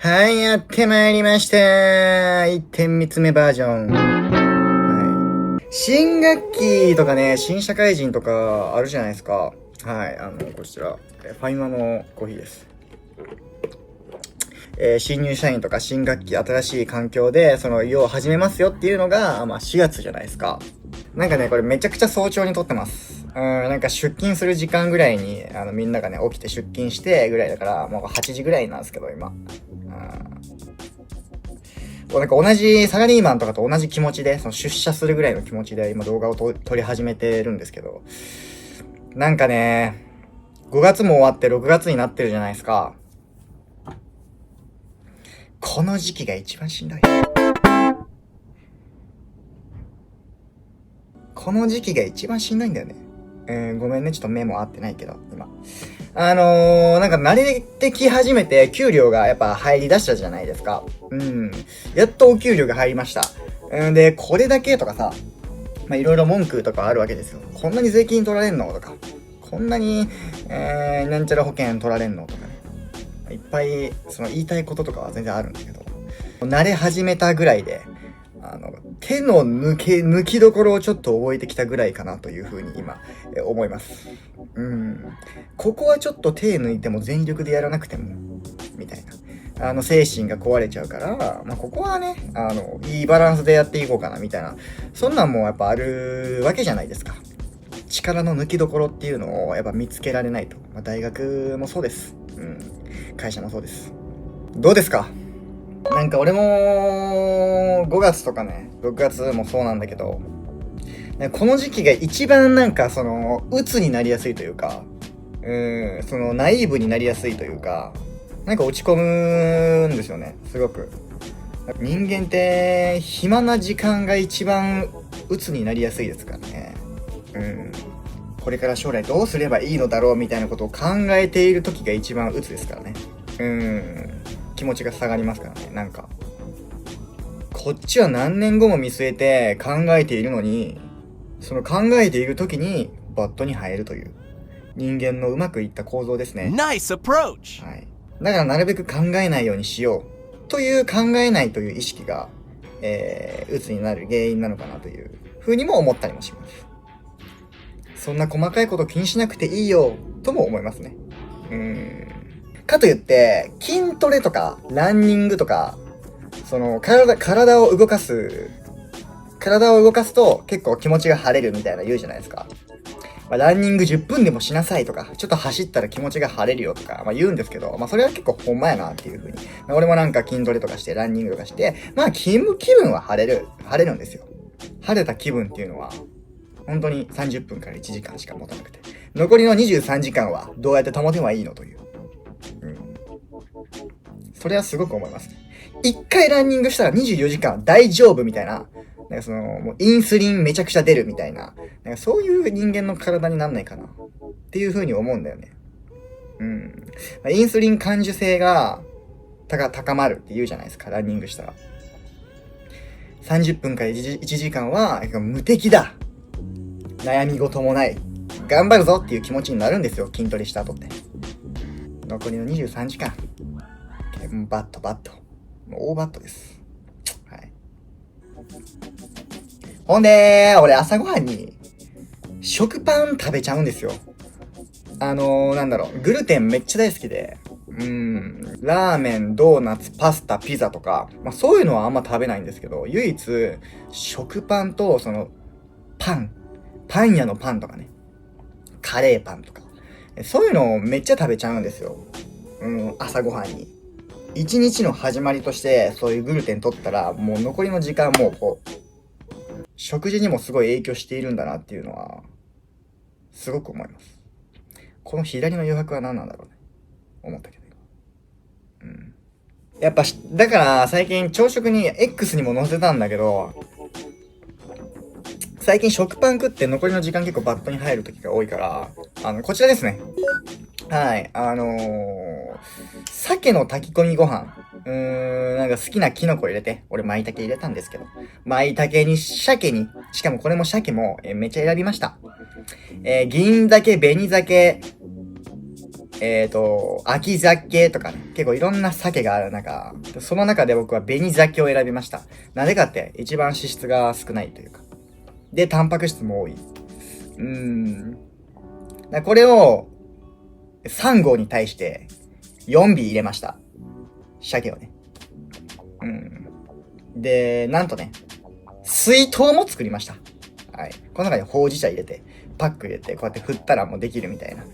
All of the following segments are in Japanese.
はい、やってまいりました。1点見つめバージョン。はい。新学期とかね、新社会人とかあるじゃないですか。はい、こちら、ファイマのコーヒーです。新入社員とか新学期新しい環境で、要を始めますよっていうのが、4月じゃないですか。なんかね、これめちゃくちゃ早朝に撮ってます。なんか出勤する時間ぐらいに、みんながね、起きて出勤してぐらいだから、もう8時ぐらいなんですけど、今。なんか同じサラリーマンとかと同じ気持ちで、出社するぐらいの気持ちで今動画を撮り始めてるんですけど、なんかね、5月も終わって6月になってるじゃないですか。この時期が一番しんどい。この時期が一番しんどいんだよね。ごめんね、ちょっと目も合ってないけど、今。なんか慣れてき始めて、給料がやっぱ入り出したじゃないですか。やっとお給料が入りました。で、これだけとかさ、いろいろ文句とかあるわけですよ。こんなに税金取られんのとか、こんなに、なんちゃら保険取られんのとかね。いっぱい、言いたいこととかは全然あるんだけど、慣れ始めたぐらいで、手の抜きどころをちょっと覚えてきたぐらいかなというふうに今、思います。ここはちょっと手抜いても全力でやらなくても、みたいな。精神が壊れちゃうから、ここはね、いいバランスでやっていこうかな、みたいな。そんなんもやっぱあるわけじゃないですか。力の抜きどころっていうのをやっぱ見つけられないと。大学もそうです。会社もそうです。どうですか？なんか俺も5月とかね、6月もそうなんだけど、この時期が一番なんか鬱になりやすいというか、ナイーブになりやすいというか、なんか落ち込むんですよね、すごく。人間って暇な時間が一番鬱になりやすいですからね。これから将来どうすればいいのだろうみたいなことを考えている時が一番鬱ですからね。気持ちが下がりますからね、なんか。こっちは何年後も見据えて考えているのに、その考えている時にバットに入るという人間のうまくいった構造ですね。Nice approach! はい。だからなるべく考えないようにしようという考えないという意識が、鬱になる原因なのかなというふうにも思ったりもします。そんな細かいこと気にしなくていいよとも思いますね。かといって、筋トレとかランニングとか、体を動かすと結構気持ちが晴れるみたいな言うじゃないですか。ランニング10分でもしなさいとか、ちょっと走ったら気持ちが晴れるよとか、言うんですけど、それは結構ほんまやなっていう風に。俺もなんか筋トレとかして、ランニングとかして、気分は晴れるんですよ。晴れた気分っていうのは、本当に30分から1時間しか持たなくて。残りの23時間はどうやって保てばいいのという。それはすごく思います。一回ランニングしたら24時間は大丈夫みたいな。もうインスリンめちゃくちゃ出るみたいな。そういう人間の体になんないかな。っていう風に思うんだよね。インスリン感受性が高まるって言うじゃないですか、ランニングしたら。30分から1時間は無敵だ。悩み事もない。頑張るぞっていう気持ちになるんですよ、筋トレした後って。残りの23時間。バット。もう大バットです。はい。ほんで、俺朝ごはんに、食パン食べちゃうんですよ。グルテンめっちゃ大好きで、ラーメン、ドーナツ、パスタ、ピザとか、そういうのはあんま食べないんですけど、唯一、食パンと、パン屋のパンとかね、カレーパンとか、そういうのをめっちゃ食べちゃうんですよ。朝ごはんに。一日の始まりとして、そういうグルテン取ったら、もう残りの時間も食事にもすごい影響しているんだなっていうのは、すごく思います。この左の余白は何なんだろうね。思ったけど。やっぱ、だから最近朝食に X にも載せたんだけど、最近食パン食って残りの時間結構バットに入る時が多いから、こちらですね。はい、鮭の炊き込みご飯。なんか好きなキノコ入れて、俺舞茸入れたんですけど、舞茸に鮭に、しかもこれも鮭も、めっちゃ選びました。銀鮭、紅鮭、秋鮭とかね、結構いろんな鮭がある中、その中で僕は紅鮭を選びました。なぜかって一番脂質が少ないというか。で、タンパク質も多い。これを3合に対して4尾入れました。鮭をね。で、なんとね、水筒も作りました。はい。この中にほうじ茶入れて、パック入れて、こうやって振ったらもうできるみたいな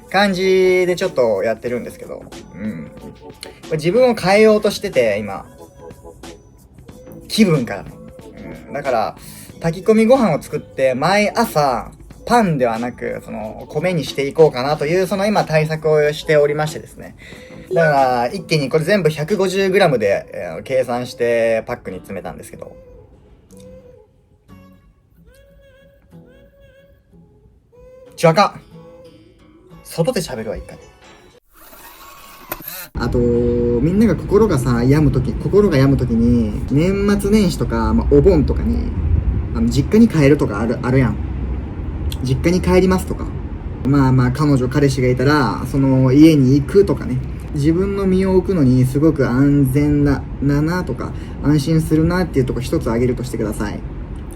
感じでちょっとやってるんですけど、これ自分を変えようとしてて、今。気分からね。だから、炊き込みご飯を作って、毎朝、パンではなく、米にしていこうかなという、今対策をしておりましてですね。だから、一気にこれ全部 150g で、計算してパックに詰めたんですけど。赤外で喋るわ、一回。あと、みんなが心が病むときに、年末年始とか、お盆とかに、実家に帰るとかあるやん。実家に帰りますとか。彼女、彼氏がいたら、家に行くとかね。自分の身を置くのにすごく安全なとか、安心するなっていうとこ一つ挙げるとしてください。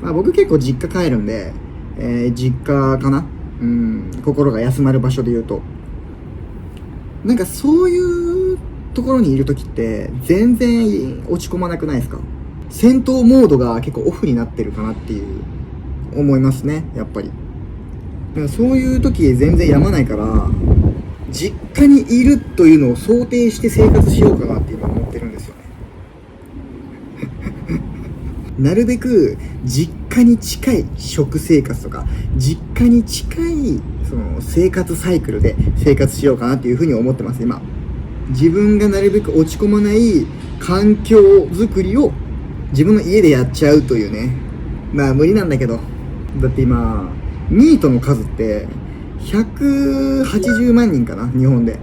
僕結構実家帰るんで、実家かな？心が休まる場所で言うと。なんかそういうところにいるときって全然落ち込まなくないですか？戦闘モードが結構オフになってるかなっていう思いますね、やっぱり。だからそういう時全然やまないから、実家にいるというのを想定して生活しようかなって今思ってるんですよね。なるべく実家に近い食生活とか、実家に近い生活サイクルで生活しようかなっていうふうに思ってます、今。自分がなるべく落ち込まない環境づくりを自分の家でやっちゃうというね。無理なんだけど。だって今、ニートの数って180万人かな、日本で。っ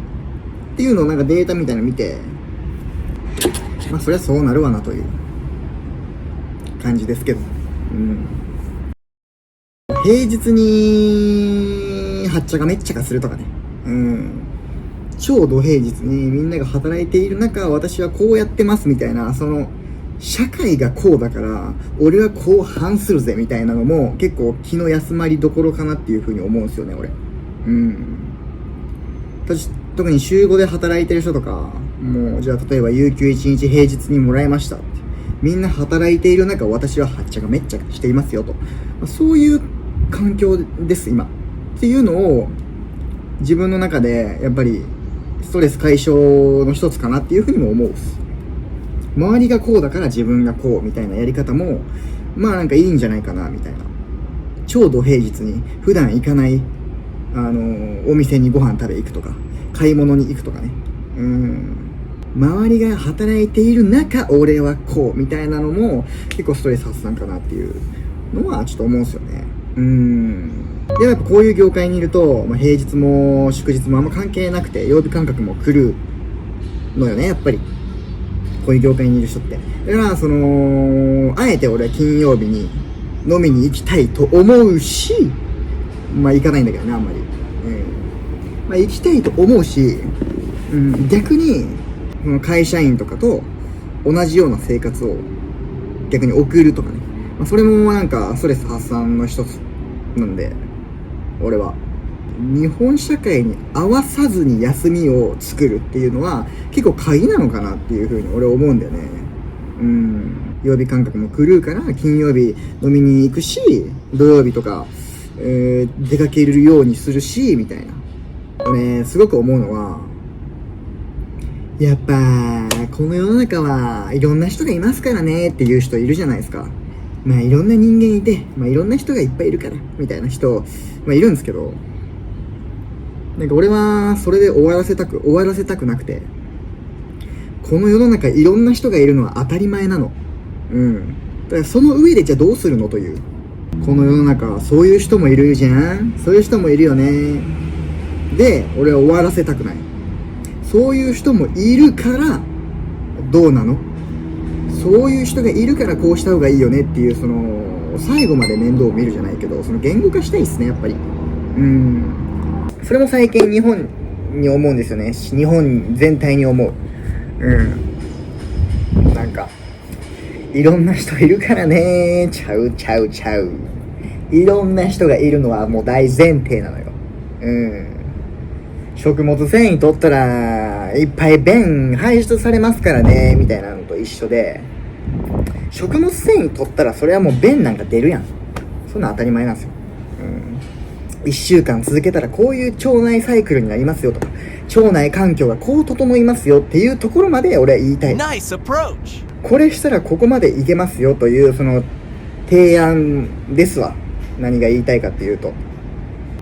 ていうのをなんかデータみたいなの見て、そりゃそうなるわなという感じですけど。平日にはっちゃかめっちゃかするとかね。超土平日にみんなが働いている中、私はこうやってますみたいな、社会がこうだから俺はこう反するぜみたいなのも結構気の休まりどころかなっていう風に思うんですよね、俺。特に週5で働いてる人とか、もうじゃあ例えば有給1日平日にもらいましたって、みんな働いている中、私ははっちゃかめっちゃかしていますよと、そういう環境です今っていうのを自分の中でやっぱりストレス解消の一つかなっていう風にも思う。周りがこうだから自分がこうみたいなやり方もなんかいいんじゃないかなみたいな。超土平日に普段行かないお店にご飯食べ行くとか、買い物に行くとかね。周りが働いている中、俺はこうみたいなのも結構ストレス発散かなっていうのはちょっと思うんですよね。でもやっぱこういう業界にいると、平日も祝日もあんま関係なくて、曜日感覚も来るのよね、やっぱり。こういう業界にいる人って。だから、あえて俺は金曜日に飲みに行きたいと思うし、行かないんだけどね、あんまり。行きたいと思うし、逆に、会社員とかと同じような生活を逆に送るとかね。それもなんかストレス発散の一つなんで、俺は。日本社会に合わさずに休みを作るっていうのは結構鍵なのかなっていう風に俺は思うんだよね。曜日感覚も狂うから金曜日飲みに行くし、土曜日とか、出かけるようにするしみたいな。俺すごく思うのは、やっぱこの世の中はいろんな人がいますからねっていう人いるじゃないですか。いろんな人間いて、いろんな人がいっぱいいるからみたいな人、いるんですけど、なんか俺はそれで終わらせたくなくて、この世の中いろんな人がいるのは当たり前なの。だからその上でじゃあどうするのという。この世の中そういう人もいるじゃん。そういう人もいるよね。で、俺は終わらせたくない。そういう人もいるからどうなの？そういう人がいるからこうした方がいいよねっていう、最後まで面倒を見るじゃないけど、言語化したいっすね、やっぱり。それも最近日本に思うんですよね。日本全体に思う。なんか、いろんな人いるからね。ちゃう。いろんな人がいるのはもう大前提なのよ。食物繊維取ったら、いっぱい便排出されますからね、みたいなのと一緒で、食物繊維取ったらそれはもう便なんか出るやん。そんな当たり前なんですよ。1週間続けたらこういう腸内サイクルになりますよとか、腸内環境がこう整いますよっていうところまで俺は言いたい。これしたらここまでいけますよというその提案ですわ。何が言いたいかっていうと、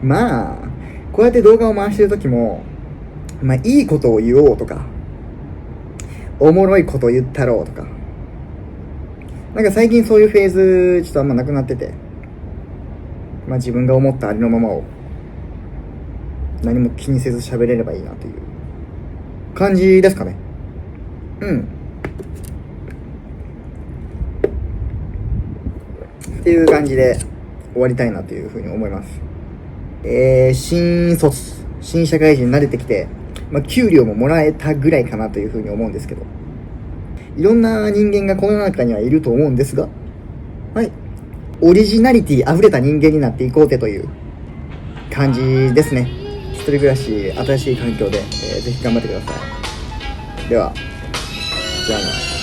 まあこうやって動画を回してる時も、いいことを言おうとか、おもろいことを言ったろうとか、なんか最近そういうフェーズちょっとあんまなくなってて、自分が思ったありのままを何も気にせず喋れればいいなという感じですかね。っていう感じで終わりたいなというふうに思います。新社会人に慣れてきて、給料ももらえたぐらいかなというふうに思うんですけど、いろんな人間がこの世の中にはいると思うんですが、オリジナリティ溢れた人間になっていこうぜという感じですね。一人暮らし、新しい環境で、ぜひ頑張ってください。では、じゃあね。